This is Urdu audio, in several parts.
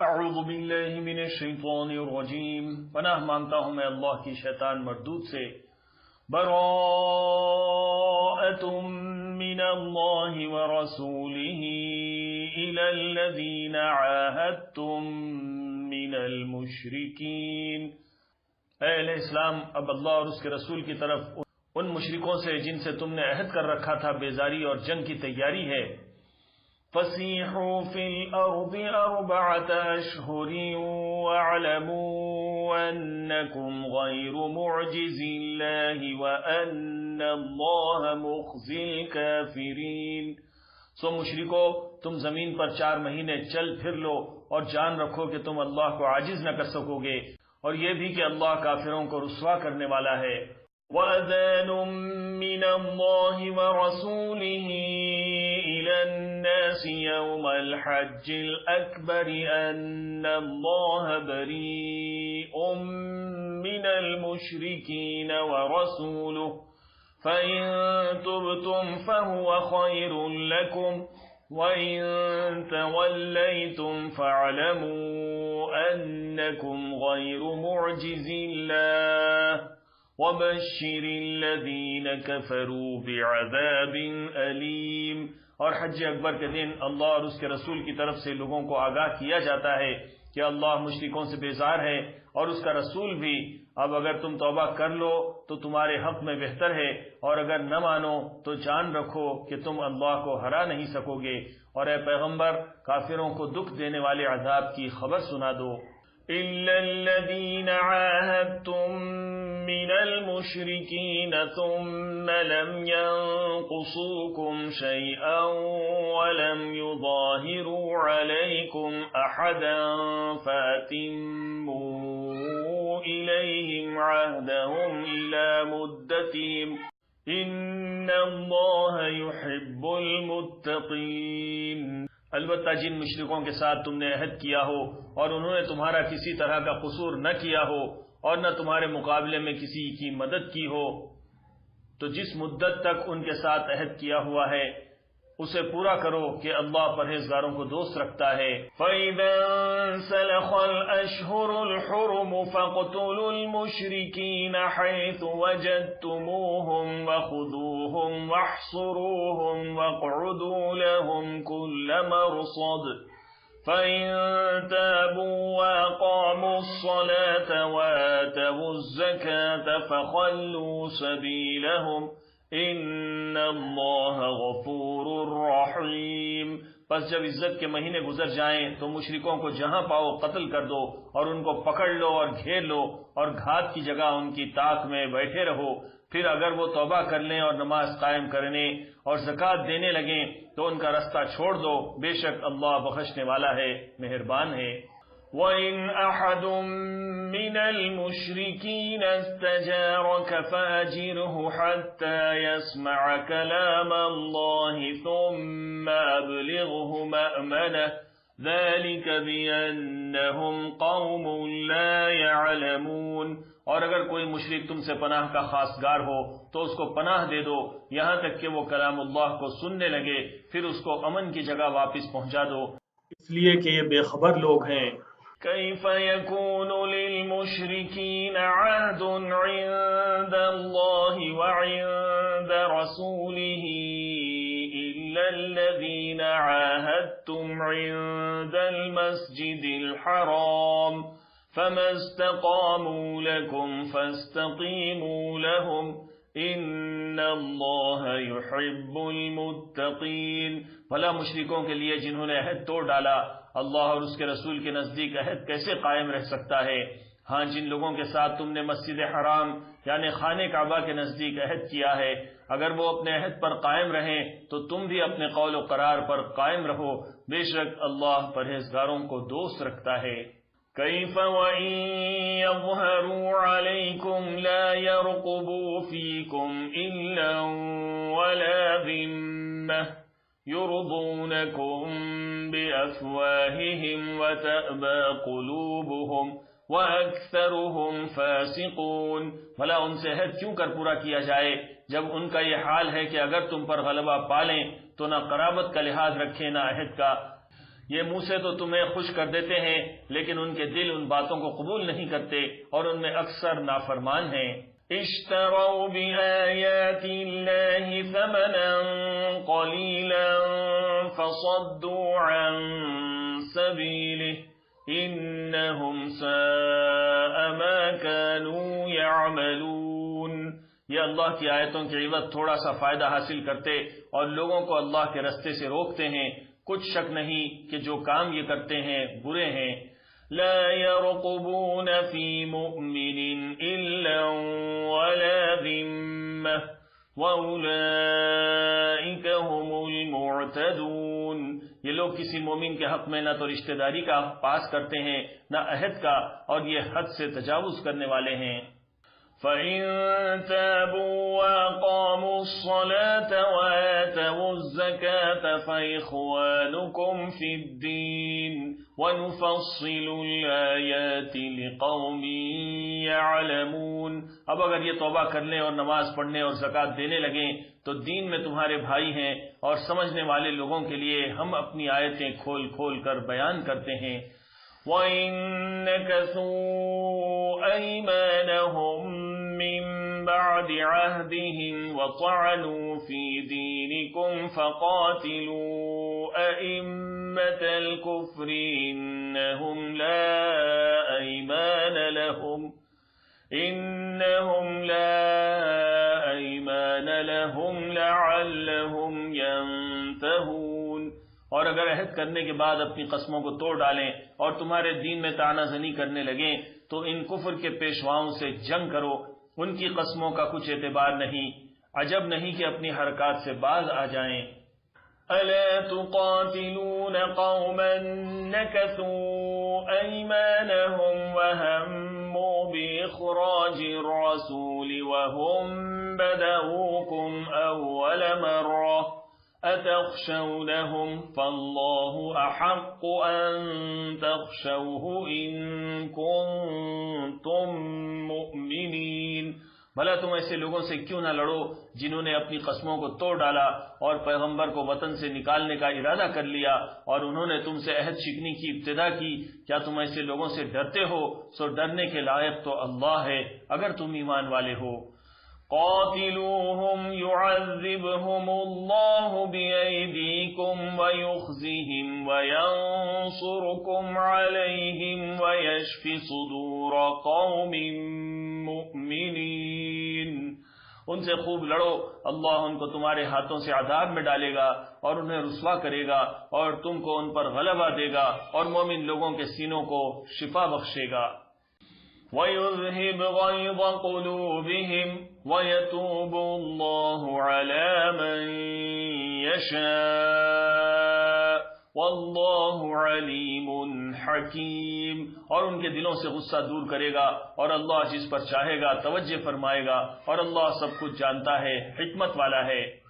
اعوذ باللہ من الشیطان الرجیم، پناہ مانگتا ہوں میں اللہ کی شیطان مردود سے۔ براءۃ من اللہ ورسولہ الی الذین عاہدتم من المشرکین۔ اے اہل اسلام، اب اللہ اور اس کے رسول کی طرف ان مشرکوں سے جن سے تم نے عہد کر رکھا تھا بیزاری اور جنگ کی تیاری ہے۔ فَسِيحُوا فِي الْأَرْضِ أَرْبَعَةَ أَشْهُرٍ وَاعْلَمُوا أَنَّكُمْ غَيْرُ مُعْجِزِي اللَّهِ وَأَنَّ اللَّهَ مُخْزِي الْكَافِرِينَ۔ سو مشرکو، تم زمین پر 4 مہینے چل پھر لو اور جان رکھو کہ تم اللہ کو عاجز نہ کر سکو گے، اور یہ بھی کہ اللہ کافروں کو رسوا کرنے والا ہے۔ وَأَذَانٌ مِّنَ اللَّهِ وَرَسُولِهِ إِلَى النَّاسِ يَوْمَ الْحَجِّ الْأَكْبَرِ أَنَّ اللَّهَ بَرِيءٌ مِّنَ الْمُشْرِكِينَ وَرَسُولُهُ فَإِن تُبْتُمْ فَهُوَ خَيْرٌ لَكُمْ وَإِن تَوَلَّيْتُمْ فَاعْلَمُوا أَنَّكُمْ غَيْرُ مُعْجِزِي اللَّهِ وَبَشِّرِ الَّذِينَ كَفَرُوا بِعَذَابٍ أَلِيمٍ۔ اور حج اکبر کے دن اللہ اور اس کے رسول کی طرف سے لوگوں کو آگاہ کیا جاتا ہے کہ اللہ مشرکوں سے بیزار ہے اور اس کا رسول بھی۔ اب اگر تم توبہ کر لو تو تمہارے حق میں بہتر ہے، اور اگر نہ مانو تو جان رکھو کہ تم اللہ کو ہرا نہیں سکو گے، اور اے پیغمبر کافروں کو دکھ دینے والے عذاب کی خبر سنا دو۔ إِلَّا الَّذِينَ عَاهَدتُّم مِّنَ الْمُشْرِكِينَ ثُمَّ لَمْ يَنقُصُوكُمْ شَيْئًا وَلَمْ يُظَاهِرُوا عَلَيْكُمْ أَحَدًا فَأَتِمُّوا إِلَيْهِمْ عَهْدَهُمْ إِلَى مُدَّتِهِمْ إِنَّ اللَّهَ يُحِبُّ الْمُتَّقِينَ۔ البتہ جن مشرکوں کے ساتھ تم نے عہد کیا ہو اور انہوں نے تمہارا کسی طرح کا قصور نہ کیا ہو اور نہ تمہارے مقابلے میں کسی کی مدد کی ہو، تو جس مدت تک ان کے ساتھ عہد کیا ہوا ہے اسے پورا کرو کہ اللہ پرہیزگاروں کو دوست رکھتا ہے۔ فَإِذَا انسَلَخَ الْأَشْهُرُ الْحُرُمُ فَاقْتُلُوا الْمُشْرِكِينَ حَيْثُ وَجَدتُّمُوهُمْ وَخُذُوهُمْ وَاحْصُرُوهُمْ وَاقْعُدُوا لَهُمْ كُلَّ مَرْصَدٍ فَإِن تَابُوا وَأَقَامُوا الصَّلَاةَ وَآتَوُا الزَّكَاةَ فَخَلُّوا سَبِيلَهُمْ إِنَّ اللَّهَ غَفُورٌ رَحِيمٌ۔ پس جب عزت کے مہینے گزر جائیں تو مشرکوں کو جہاں پاؤ قتل کر دو اور ان کو پکڑ لو اور گھیر لو، اور گھات کی جگہ ان کی طاق میں بیٹھے رہو۔ پھر اگر وہ توبہ کر لیں اور نماز قائم کرنے اور زکوٰۃ دینے لگیں تو ان کا رستہ چھوڑ دو، بے شک اللہ بخشنے والا ہے، مہربان ہے۔ وَإِنْ أَحَدٌ مِّنَ الْمُشْرِكِينَ اسْتَجَارَكَ فَأَجِرْهُ حَتَّى يَسْمَعَ كَلَامَ اللَّهِ ثُمَّ أَبْلِغْهُ مَأْمَنَهُ ذَلِكَ بِأَنَّهُمْ قَوْمٌ لَا يَعْلَمُونَ۔ اور اگر کوئی مشرک تم سے پناہ کا خواستگار ہو تو اس کو پناہ دے دو یہاں تک کہ وہ کلام اللہ کو سننے لگے، پھر اس کو امن کی جگہ واپس پہنچا دو، اس لیے کہ یہ بے خبر لوگ ہیں۔ كيف يكون للمشركين عهد عند الله وعند رسوله إلا الذين عاهدتم عند المسجد الحرام فما استقاموا لكم فاستقيموا لهم إن الله يحب المتقين۔ بھلا مشرکوں کے لیے جنہوں نے عہد توڑ ڈالا، اللہ اور اس کے رسول کے نزدیک عہد کیسے قائم رہ سکتا ہے؟ ہاں، جن لوگوں کے ساتھ تم نے مسجد حرام یعنی خانہ کعبہ کے نزدیک عہد کیا ہے، اگر وہ اپنے عہد پر قائم رہیں تو تم بھی اپنے قول و قرار پر قائم رہو، بے شک اللہ پرہیزگاروں کو دوست رکھتا ہے۔ كيف وإن يظهروا عليكم لا يرقبوا فيكم إلا ولا ذمة يرضونكم بأفواههم وتأبى قلوبهم وَأَكْثَرُهُمْ فَاسِقُونَ۔ بھلا ان سے عہد کیوں کر پورا کیا جائے جب ان کا یہ حال ہے کہ اگر تم پر غلبہ پالیں تو نہ قرابت کا لحاظ رکھیں نہ عہد کا، یہ منہ سے تو تمہیں خوش کر دیتے ہیں لیکن ان کے دل ان باتوں کو قبول نہیں کرتے اور ان میں اکثر نافرمان ہیں۔ اشتروا بآیات اللہ ثمنا قلیلا فصدوا عن سبیلہ انہم ساء ما كانوا یعملون۔ یہ اللہ کی آیتوں کے عوض تھوڑا سا فائدہ حاصل کرتے اور لوگوں کو اللہ کے رستے سے روکتے ہیں، کچھ شک نہیں کہ جو کام یہ کرتے ہیں برے ہیں۔ لا يرقبون في مؤمن إلا ولا ذمة وأولئك هم المعتدون۔ یہ لوگ کسی مومن کے حق میں نہ تو رشتہ داری کا پاس کرتے ہیں نہ عہد کا، اور یہ حد سے تجاوز کرنے والے ہیں۔ فَإِن تَابُوا وَأَقَامُوا الصَّلَاةَ وَآتَوُا الزَّكَاةَ فَإِخْوَانُكُمْ فِي الدِّينِ وَنُفَصِّلُ الْآيَاتِ لِقَوْمٍ يَعْلَمُونَ۔ اب اگر یہ توبہ کر لیں اور نماز پڑھنے اور زکوٰۃ دینے لگیں تو دین میں تمہارے بھائی ہیں، اور سمجھنے والے لوگوں کے لیے ہم اپنی آیتیں کھول کھول کر بیان کرتے ہیں۔ وَإِن نَكَثُوا أَيْمَانَهُم مِّن بَعْدِ عَهْدِهِمْ وَطَعَنُوا فِي دِينِكُمْ فَقَاتِلُوا أَئِمَّةَ الْكُفْرِ إِنَّهُمْ لَا أَيْمَانَ لَهُمْ لَعَلَّهُمْ يَنْتَهُونَ۔ اور اگر عہد کرنے کے بعد اپنی قسموں کو توڑ ڈالیں اور تمہارے دین میں طعنہ زنی کرنے لگیں تو ان کفر کے پیشواؤں سے جنگ کرو، ان کی قسموں کا کچھ اعتبار نہیں، عجب نہیں کہ اپنی حرکات سے باز آ جائیں۔ أَلَا تُقَاتِلُونَ قَوْمًا نَكَثُوا أَيْمَانَهُمْ وَهَمُّوا بِإِخْرَاجِ الرَّسُولِ وَهُمْ بَدَؤُوكُمْ أَوَّلَ مَرَّةٍ أَتَخْشَوْنَهُمْ فَاللَّهُ أَحَقُّ أَن تَخْشَوْهُ إِن كُنتُم مُّؤْمِنِينَ۔ بھلا تم ایسے لوگوں سے کیوں نہ لڑو جنہوں نے اپنی قسموں کو توڑ ڈالا اور پیغمبر کو وطن سے نکالنے کا ارادہ کر لیا، اور انہوں نے تم سے عہد شکنی کی ابتدا کی۔ کیا تم ایسے لوگوں سے ڈرتے ہو؟ سو ڈرنے کے لائق تو اللہ ہے اگر تم ایمان والے ہو۔ قاتلوهم يعذبهم الله بأيديكم ويخزهم وينصركم عليهم ويشف صدور قوم مؤمنين۔ ان سے خوب لڑو، اللہ ان کو تمہارے ہاتھوں سے عذاب میں ڈالے گا اور انہیں رسوا کرے گا، اور تم کو ان پر غلبہ دے گا اور مومن لوگوں کے سینوں کو شفا بخشے گا۔ وَيُذْهِبْ غَيْظَ قُلُوبِهِمْ وَيَتُوبُ اللَّهُ عَلَى مَن يَشَاءُ وَاللَّهُ عَلِيمٌ حَكِيمٌ۔ اور ان کے دلوں سے غصہ دور کرے گا، اور اللہ جس پر چاہے گا توجہ فرمائے گا، اور اللہ سب کچھ جانتا ہے، حکمت والا ہے۔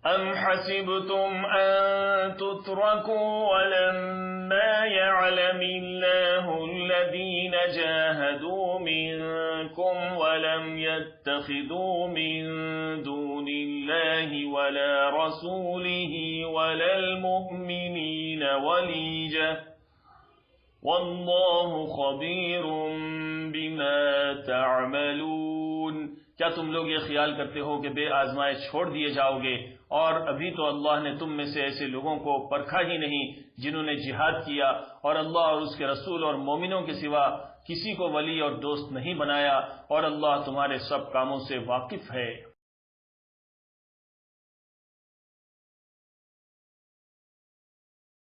أَمْ حَسِبْتُمْ أَن تُتْرَكُوا وَلَمَّا يَعْلَمِ اللَّهُ الَّذِينَ جَاهَدُوا مِنكُمْ وَلَمْ يَتَّخِذُوا مِن دُونِ اللَّهِ وَلَا رَسُولِهِ وَلَا الْمُؤْمِنِينَ وَلِيجَةً وَاللَّهُ خَبِيرٌ بِمَا تَعْمَلُونَ۔ کیا تم لوگ یہ خیال کرتے ہو کہ بے آزمائے چھوڑ دیے جاؤ گے؟ اور ابھی تو اللہ نے تم میں سے ایسے لوگوں کو پرکھا ہی نہیں جنہوں نے جہاد کیا اور اللہ اور اس کے رسول اور مومنوں کے سوا کسی کو ولی اور دوست نہیں بنایا، اور اللہ تمہارے سب کاموں سے واقف ہے۔